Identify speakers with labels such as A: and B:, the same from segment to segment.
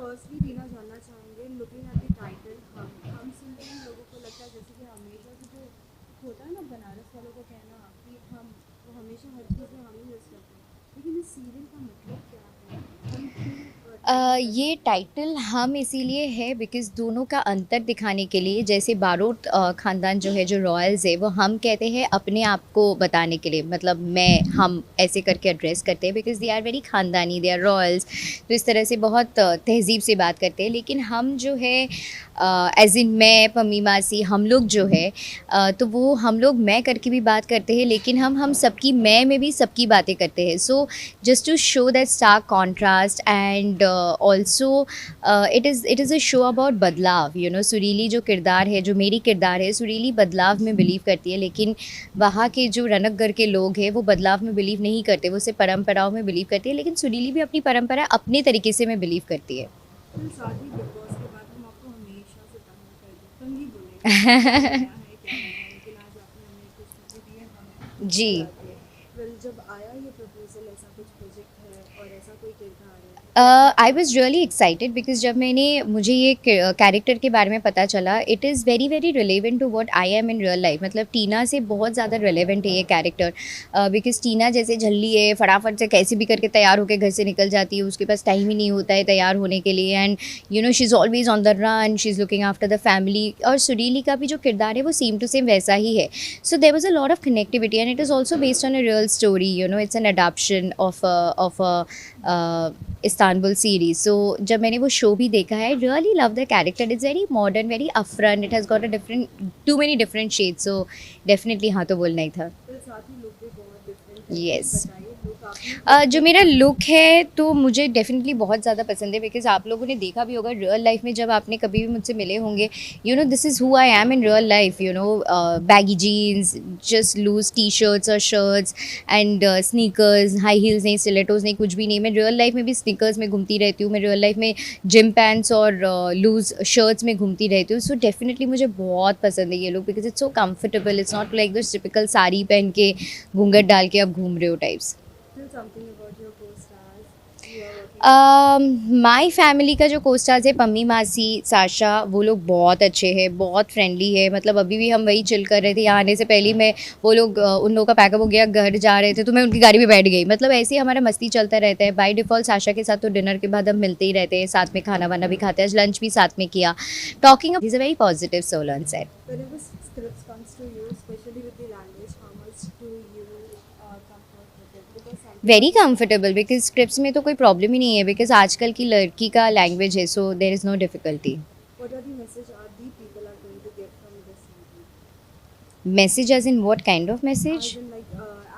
A: Firstly Reena जानना चाहेंगे, looking at the title हम सुनते हैं लोगों को लगता है जैसे कि हमेशा से जो होता है ना बनारस वालों को कहना कि हम वो हमेशा हर चीज़ में हम ही यूज़ करते हैं, लेकिन इस सीरियल का मतलब क्या है? हम क्यों टाइटल
B: ये
A: सेलेक्ट करते
B: टाइटल हम इसीलिए है बिकॉज़ दोनों का अंतर दिखाने के लिए। जैसे बारोट ख़ानदान जो है, जो रॉयल्स है, वो हम कहते हैं अपने आप को बताने के लिए, मतलब मैं हम ऐसे करके एड्रेस करते हैं बिकॉज़ दे आर वेरी ख़ानदानी, दे आर रॉयल्स। तो इस तरह से बहुत तहज़ीब से बात करते हैं। लेकिन हम जो है एज़ इन मैं, पम्मी मासी, हम लोग जो है तो वो हम लोग मैं करके भी बात करते हैं, लेकिन हम सबकी मैं में भी सबकी बातें करते हैं। सो just to show that stark contrast, and also it is a show about बदलाव। सुरीली जो किरदार है, जो मेरी किरदार है, सुरीली बदलाव में बिलीव करती है, लेकिन वहाँ के जो रनकगढ़ के लोग हैं वो बदलाव में बिलीव नहीं करते, वो सिर्फ परंपराओं में बिलीव करती है। लेकिन सुरीली भी अपनी परंपरा अपने तरीके से में बिलीव करती है।
A: फिर साथ ही बिग बॉस के बाद हम आपको हमेशा से तंग ही बोलेंगे कि क्या नया है क्या नया है, लेकिन आज आपने हमें कुछ चीज़ें दी हैं हमें
B: जी।
A: बता के। फिर जब आया ये प्रपोजल, ऐसा कुछ प्रोजेक्ट है और ऐसा कोई किरदार है, तो कैसा
B: आई
A: था?
B: वॉज़ रियली एक्साइटेड बिकॉज़ जब मुझे ये कैरेक्टर के बारे में पता चला, it is very very relevant to what I am in real life. मतलब टीना से बहुत ज़्यादा रिलेवेंट है ये कैरेक्टर, बिकॉज़ टीना जैसे झल्ली है, फटाफट से कैसे भी करके तैयार होकर घर से निकल जाती है, उसके पास टाइम ही नहीं होता है तैयार होने के लिए। And she is always on the run, she is looking after the family. और सुरीली का भी जो किरदार है वो सेम टू सेम वैसा ही है। So there was a lot of connectivity, and it is also based on a real story. It's an adaptation of Istanbul series. So जब मैंने वो शो भी देखा है, really love the character. It's very modern, very upfront, it has got a different, too many different shades. So definitely हाँ तो बोलना ही था।
A: फिर साथ ही लुक भी बहुत डिफरेंट है, कुछ
B: यस।
A: बताइए लुक आपने खुद
B: जो
A: को।
B: मेरा लुक है तो मुझे डेफिनेटली बहुत ज़्यादा पसंद है, बिकॉज़ आप लोगों ने देखा भी होगा रियल लाइफ में, जब आपने कभी भी मुझसे मिले होंगे, this is who I am in real life. Baggy jeans, just loose T shirts और shirts, and sneakers, high heels नहीं, स्टिलेटोज नहीं, कुछ भी नहीं। मैं रियल लाइफ में भी स्नीकर्स में घूमती रहती हूँ, मैं रियल लाइफ में जिम पैंट्स और लूज शर्ट्स में घूमती रहती हूँ। सो डेफिनेटली मुझे बहुत पसंद है ये look, because it's so comfortable, it's not like this typical sari पहन के घूंघट डाल के आप घूम रहे हो types.
A: Tell something about your costars you are working with.
B: My family का जो कोस्टार्स है, पम्मी मासी, साशा, वो लोग बहुत अच्छे हैं, बहुत फ्रेंडली है। मतलब अभी भी हम वही चिल कर रहे थे, यहाँ आने से पहले मैं, वो लोग उन लोगों का पैकअप हो गया, घर जा रहे थे तो मैं उनकी गाड़ी में बैठ गई। मतलब ऐसे ही हमारा मस्ती चलता रहता है। बाय डिफ़ॉल्ट साशा के साथ तो डिनर के बाद हम मिलते ही रहते हैं, साथ में खाना वाना भी खाते हैं, आज लंच भी साथ में किया। Talking is a very positive soul on set.
A: Whenever scripts comes to you, especially with the language, how much do you comfort with it? Because sometimes
B: very comfortable, because scripts में तो कोई problem ही नहीं है, because आजकल की लड़की का language है, so there is no difficulty.
A: what are the message are the people are going to get from this movie?
B: Message as in what kind of
A: As
B: message?
A: in like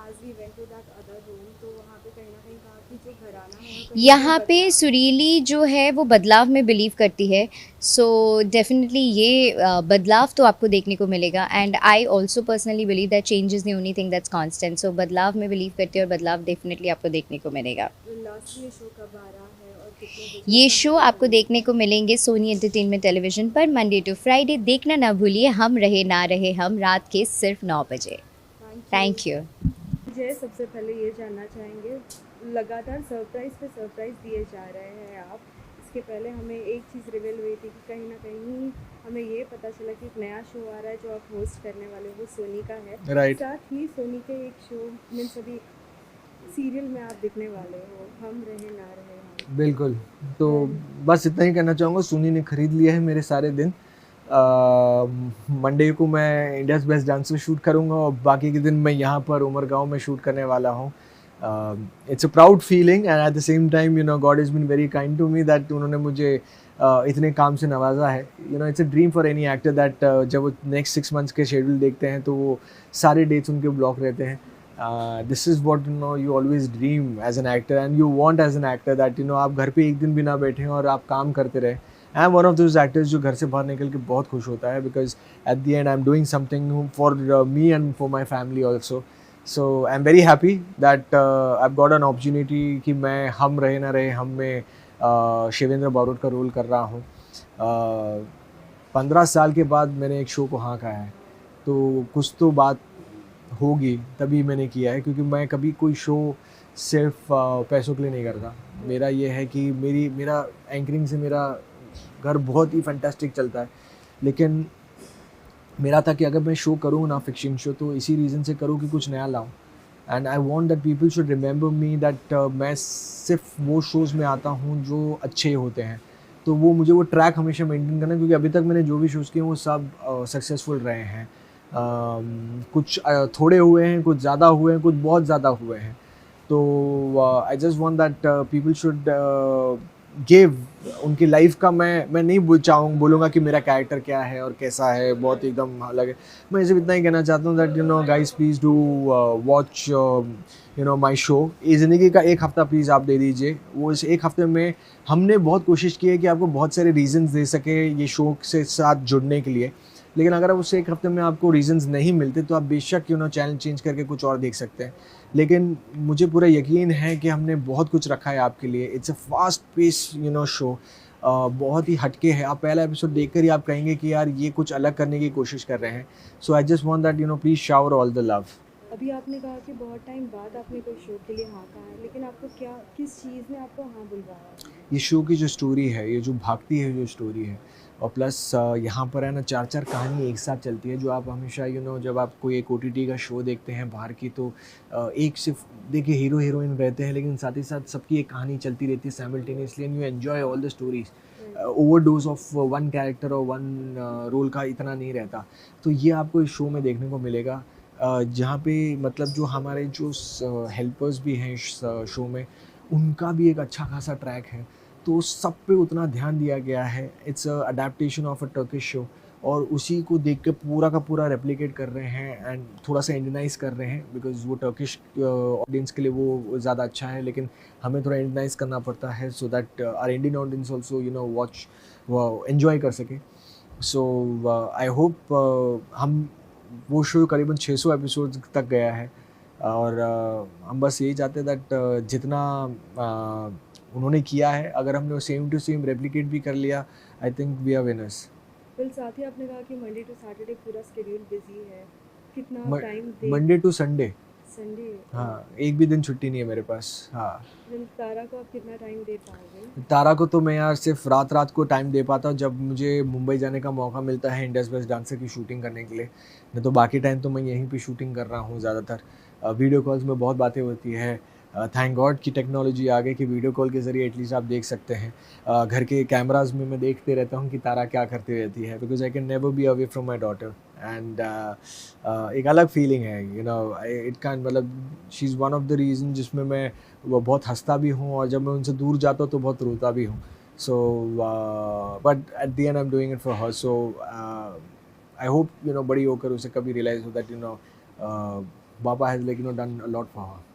A: as we went to that other room, तो वहाँ पे कहीं ना कहीं कहा कि जो घराना है वो कहीं ना कहीं
B: यहाँ पे
A: बदलाव है।
B: सुरीली जो है वो बदलाव में बिलीव करती है। सो डेफिनेटली ये बदलाव तो आपको देखने को मिलेगा, and I also personally believe that change is the only thing that's constant. So बदलाव में बिलीव करती है और बदलाव डेफिनेटली आपको देखने को मिलेगा।
A: लास्ट ये शो कब आ रहा है और कितने बजे
B: ये
A: कहाँ
B: शो
A: पे
B: आपको
A: मिलेगा?
B: देखने को मिलेंगे सोनी एंटरटेनमेंट टेलीविजन पर, मंडे टू फ्राइडे। देखना ना भूलिए, हम रहे ना रहे हम, रात के सिर्फ 9 बजे।
A: Thank you.
B: Thank you.
A: जय, सबसे पहले ये जानना चाहेंगे, लगातार सरप्राइज़ पे सरप्राइज़ दिए जा रहे हैं आप। इसके पहले हमें एक चीज़ रिवील हुई थी कि कहीं ना कहीं हमें ये पता चला कि एक नया शो आ रहा है जो आप होस्ट करने वाले हो, वो सोनी का है।
C: राइट।
A: साथ ही सोनी के एक शो मीन्स अभी सीरियल में आप दिखने वाले हो, हम रहे ना रहे हम।
C: बिल्कुल। तो
A: And
C: बस इतना ही कहना चाहूँगा, सोनी ने खरीद लिया है मेरे सारे दिन। मंडे को मैं इंडियाज़ बेस्ट डांसर शूट करूँगा और बाकी के दिन मैं यहाँ पर उमरगांव में शूट करने वाला हूँ। It's a proud feeling, and at the same time God is been very kind to me that उन्होंने मुझे इतने काम से नवाजा है। It's a dream for any actor that जब वो नेक्स्ट 6 मंथ्स के शेड्यूल देखते हैं तो वो सारे डेट्स उनके ब्लॉक रहते हैं। This is what you always dream as an actor, and you want as an actor that आप घर पे एक दिन भी ना बैठें और आप काम करते रहें। I am one of those actors जो घर से बाहर निकल के बहुत खुश होता है, because at the and I am doing something for me and for my family also. So I am very happy that I got an opportunity कि मैं हम रहे ना रहे हम में शिवेंद्र बारोट का रोल कर रहा हूँ। 15 साल के बाद मैंने एक शो को हाँ कहा है, तो कुछ तो बात होगी तभी मैंने किया है, क्योंकि मैं कभी कोई शो सिर्फ पैसों के लिए नहीं करता। मेरा ये है कि मेरा एंकरिंग से मेरा घर बहुत ही फैंटास्टिक चलता है, लेकिन मेरा था कि अगर मैं शो करूँ ना फिक्शन शो, तो इसी रीज़न से करूँ कि कुछ नया लाऊं। And I want that people should remember me that मैं सिर्फ वो शोज़ में आता हूँ जो अच्छे होते हैं। तो वो मुझे वो ट्रैक हमेशा मेंटेन करना है, क्योंकि अभी तक मैंने जो भी शोज़ किए वो सब सक्सेसफुल रहे हैं। कुछ थोड़े हुए हैं, कुछ ज़्यादा हुए हैं, कुछ बहुत ज़्यादा हुए हैं। तो आई just want that people should give उनकी लाइफ का। मैं नहीं बोलूँगा कि मेरा कैरेक्टर क्या है और कैसा है, बहुत एकदम अलग है। मैं सिर्फ इतना ही कहना चाहता हूँ that guys please do watch my show. ये ज़िंदगी का एक हफ़्ता प्लीज़ आप दे दीजिए। वो इस एक हफ़्ते में हमने बहुत कोशिश की है कि आपको बहुत सारे रीज़न्स दे सके ये शो से साथ जुड़ने के लिए, लेकिन अगर उस एक हफ़्ते में आपको रीज़न्स नहीं मिलते तो आप बेशक चैनल चेंज करके कुछ और देख सकते हैं। लेकिन मुझे पूरा यकीन है कि हमने बहुत कुछ रखा है आपके लिए। It's a fast pace show, बहुत ही हटके है। आप पहला एपिसोड देखकर ही आप कहेंगे कि यार ये कुछ अलग करने की कोशिश कर रहे हैं। So I just want that please shower all the love.
A: अभी आपने कहा कि बहुत टाइम बाद आपने कोई शो के लिए हाँ कहा है, लेकिन आपको किस चीज़ ने आपको हाँ बुलवाया?
C: ये शो की जो स्टोरी है, ये जो भागती है जो स्टोरी है, और प्लस यहाँ पर है ना 4-4 कहानी एक साथ चलती है, जो आप हमेशा जब आप कोई एक OTT का शो देखते हैं बाहर की, तो एक सिर्फ देखिए हीरो हीरोइन रहते हैं, लेकिन साथ ही साथ सबकी एक कहानी चलती रहती है simultaneously, and you enjoy all the stories. Overdose of one character और वन रोल का इतना नहीं रहता। तो ये आपको इस शो में देखने को मिलेगा, जहाँ पे मतलब जो हमारे जो हेल्पर्स भी हैं इस शो में, उनका भी एक अच्छा खासा ट्रैक है। तो सब पे उतना ध्यान दिया गया है। It's a adaptation of a Turkish show, और उसी को देख के पूरा का पूरा रेप्लिकेट कर रहे हैं एंड थोड़ा सा इंडियनाइज़ कर रहे हैं, बिकॉज़ वो टर्किश ऑडियंस के लिए वो ज़्यादा अच्छा है, लेकिन हमें थोड़ा इंडियनाइज़ करना पड़ता है so that our Indian audience also watch enjoy कर सके। सो आई होप हम वो शो करीबन 600 एपिसोड्स तक गया है, और हम बस यही चाहते हैं दैट जितना उन्होंने किया है, अगर हमने वो सेम टू सेम रेप्लिकेट भी कर लिया, I think we are winners.
A: फिर साथ ही आपने कहा कि मंडे टू सैटरडे पूरा शेड्यूल बिजी है, कितना टाइम दे?
C: Monday to Sunday,
A: Sunday?
C: हाँ, एक भी दिन छुट्टी नहीं है मेरे पास। हाँ,
A: फिर तारा को आप कितना टाइम दे पाओगे?
C: तारा को तो मैं यार सिर्फ रात को टाइम दे पाता हूँ जब मुझे मुंबई जाने का मौका मिलता है इंडियाज़ बेस्ट डांसर की शूटिंग करने के लिए। नहीं तो बाकी टाइम तो मैं यहीं पे शूटिंग कर रहा हूँ ज़्यादातर। वीडियो कॉल्स में बहुत बातें होती है। थैंक गॉड की टेक्नोलॉजी आ गई कि वीडियो कॉल के ज़रिए एटलीस्ट आप देख सकते हैं। घर के कैमराज में मैं देखते रहता हूँ कि तारा क्या करती रहती है, because I can never be away from my daughter. And एक अलग फीलिंग है इट कैन मतलब she is one of the reason जिसमें मैं वो बहुत हंसता भी हूँ, और जब मैं उनसे दूर जाता हूँ तो बहुत रोता भी हूँ। So but at the and I am doing it for her. So I hope बड़ी होकर उसे कभी रियलाइज़ हो दैट पापा has done a lot for her.